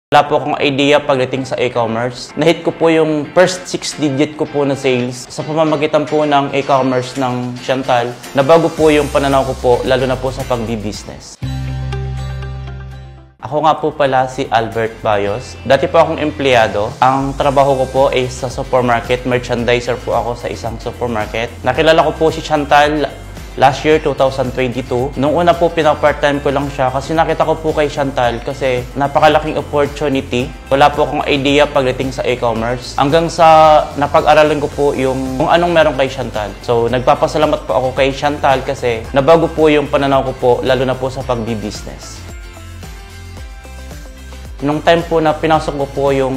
Wala po akong idea pagdating sa e-commerce. Nahit ko po yung first 6 digit ko po na sales sa pamamagitan po ng e-commerce ng Chantal. Nabago po yung pananaw ko po, lalo na po sa pagbi-business. Ako nga po pala si Albert Bayos. Dati po akong empleyado. Ang trabaho ko po ay sa supermarket. Merchandiser po ako sa isang supermarket. Nakilala ko po si Chantal last year, 2022. Nung una po, pinapart-time ko lang siya kasi nakita ko po kay Chantal kasi napakalaking opportunity. Wala po akong idea pagdating sa e-commerce. Hanggang sa napag-aralan ko po yung kung anong meron kay Chantal. So, nagpapasalamat po ako kay Chantal kasi nabago po yung pananaw ko po, lalo na po sa pagbi-business. Nung time po na pinasok ko po yung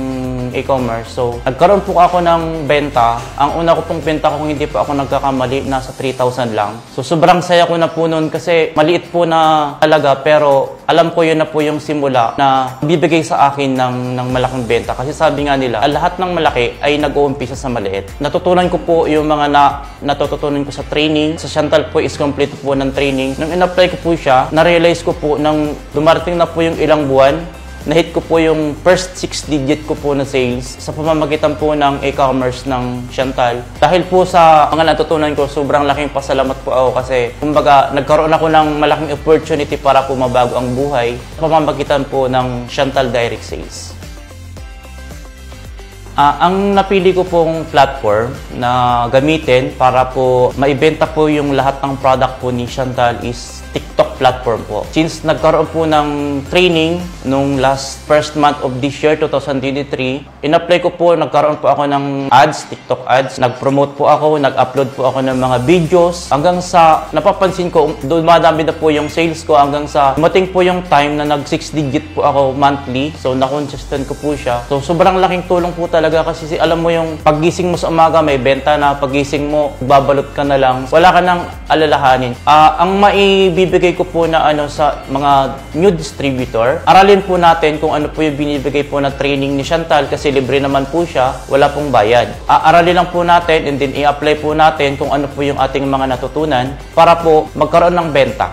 e-commerce, so nagkaroon po ako ng benta. Ang una ko pong benta kung hindi po ako nagkakamali, nasa 3,000 lang. So sobrang saya ko na po noon kasi maliit po na talaga pero alam ko yun na po yung simula na bibigay sa akin ng malaking benta. Kasi sabi nga nila, lahat ng malaki ay nag-uumpisa sa maliit. Natutunan ko po yung mga natututunan ko sa training. Sa Chantal po is complete po ng training. Nung in-apply ko po siya, na-realize ko po nang dumarating na po yung ilang buwan, nahit ko po yung first 6 digit ko po na sales sa pamamagitan po ng e-commerce ng Chantal. Dahil po sa mga natutunan ko, sobrang laking pasalamat po ako kasi kumbaga nagkaroon ako ng malaking opportunity para po mabago ang buhay sa pamamagitan po ng Chantal Direct Sales. Ang napili ko pong platform na gamitin para po maibenta po yung lahat ng product po ni Chantal is TikTok platform po. Since nagkaroon po ng training nung first month of this year, 2023, in-apply ko po, nagkaroon po ako ng ads, TikTok ads. Nag-promote po ako, nag-upload po ako ng mga videos. Hanggang sa napapansin ko, dumadami na po yung sales ko hanggang sa dumating po yung time na nag-6 digit po ako monthly. So, na-consistent ko po siya. So, sobrang laking tulong po talaga kasi alam mo yung paggising mo sa umaga, may benta na. Paggising mo, babalot ka na lang. Wala ka nang alalahanin. Ang maibibigay ko po na sa mga new distributor, aralin po natin kung ano po yung binibigay po na training ni Chantal kasi libre naman po siya, wala pong bayad. Aralin lang po natin and then i-apply po natin kung ano po yung ating mga natutunan para po magkaroon ng benta.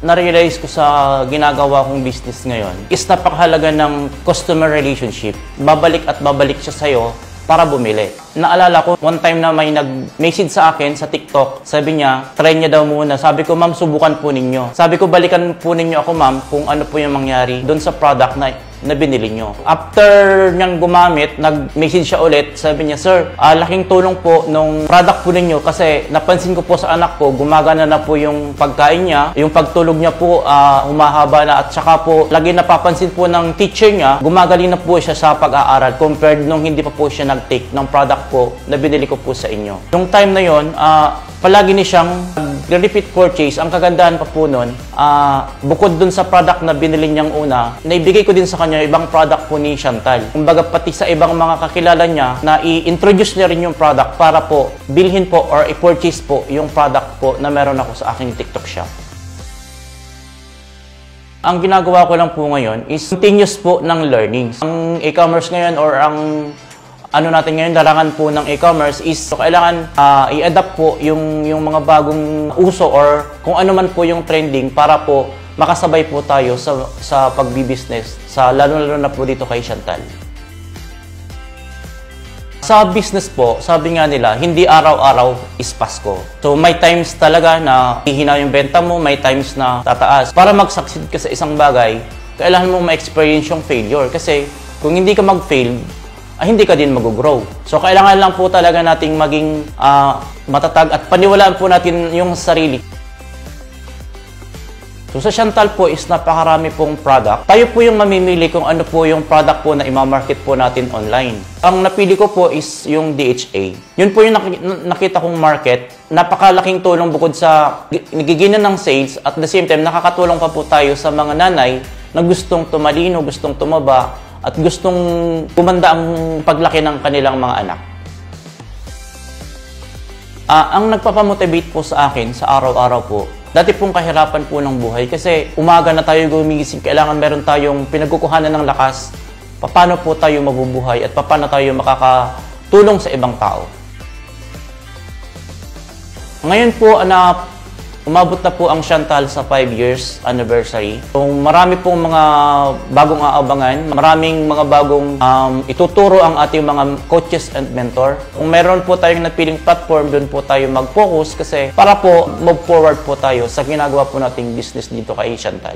Na-realize ko sa ginagawa kong business ngayon is napakahalaga ng customer relationship. Babalik at babalik siya sa'yo para bumili. Naalala ko, one time na may nag-message sa akin sa TikTok. Sabi niya, try niya daw muna. Sabi ko, ma'am, subukan po ninyo. Sabi ko, balikan po ninyo ako, ma'am, kung ano po yung mangyari doon sa product na binili nyo. After niyang gumamit, nag-message siya ulit. Sabi niya, sir, laking tulong po nung product po ninyo kasi napansin ko po sa anak ko, gumagana na po yung pagkain niya, yung pagtulog niya po, humahaba na at saka po, lagi napapansin po ng teacher niya, gumagaling na po siya sa pag-aaral compared nung hindi pa po siya nag-take ng product po na binili ko po sa inyo. Nung time na yon, palagi ni siyang repeat purchase. Ang kagandahan pa po nun, bukod dun sa product na binili niyang una, naibigay ko din sa kanya ibang product po ni Chantal. Kumbaga pati sa ibang mga kakilala niya na i-introduce niya rin yung product para po bilhin po or i-purchase po yung product po na meron ako sa aking TikTok shop. Ang ginagawa ko lang po ngayon is continuous po ng learnings. Ang e-commerce ngayon or ang natin ngayon, larangan po ng e-commerce is so kailangan i-adapt po yung mga bagong uso or kung ano man po yung trending para po makasabay po tayo sa pagbi-business, lalo-lalo na po dito kay Chantal. Sa business po, sabi nga nila, hindi araw-araw is Pasko. So may times talaga na hihina yung benta mo, may times na tataas. Para mag-succeed ka sa isang bagay, kailangan mo ma-experience yung failure. Kasi kung hindi ka mag-fail, hindi ka din mag-grow. So, kailangan lang po talaga nating maging matatag at paniwalaan po natin yung sarili. So, sa Chantal po is napakarami pong product. Tayo po yung mamimili kung ano po yung product po na i-market po natin online. Ang napili ko po is yung DHA. Yun po yung nakita kong market. Napakalaking tulong bukod sa nagigina ng sales at the same time, nakakatulong pa po tayo sa mga nanay na gustong tumalino, gustong tumaba, at gustong gumanda ang paglaki ng kanilang mga anak. Ang nagpapamotivate po sa akin sa araw-araw po, dati pong kahirapan po ng buhay kasi umaga na tayo gumigising, kailangan meron tayong pinagkukuhanan ng lakas, paano po tayo mabubuhay at paano tayo makakatulong sa ibang tao. Ngayon po, Umabot na po ang Chantal sa 5 years anniversary. So, marami pong mga bagong aabangan, maraming mga bagong ituturo ang ating mga coaches and mentor. Kung meron po tayong napiling platform, doon po tayo mag-focus kasi para po move forward po tayo sa ginagawa po nating business dito kay Chantal.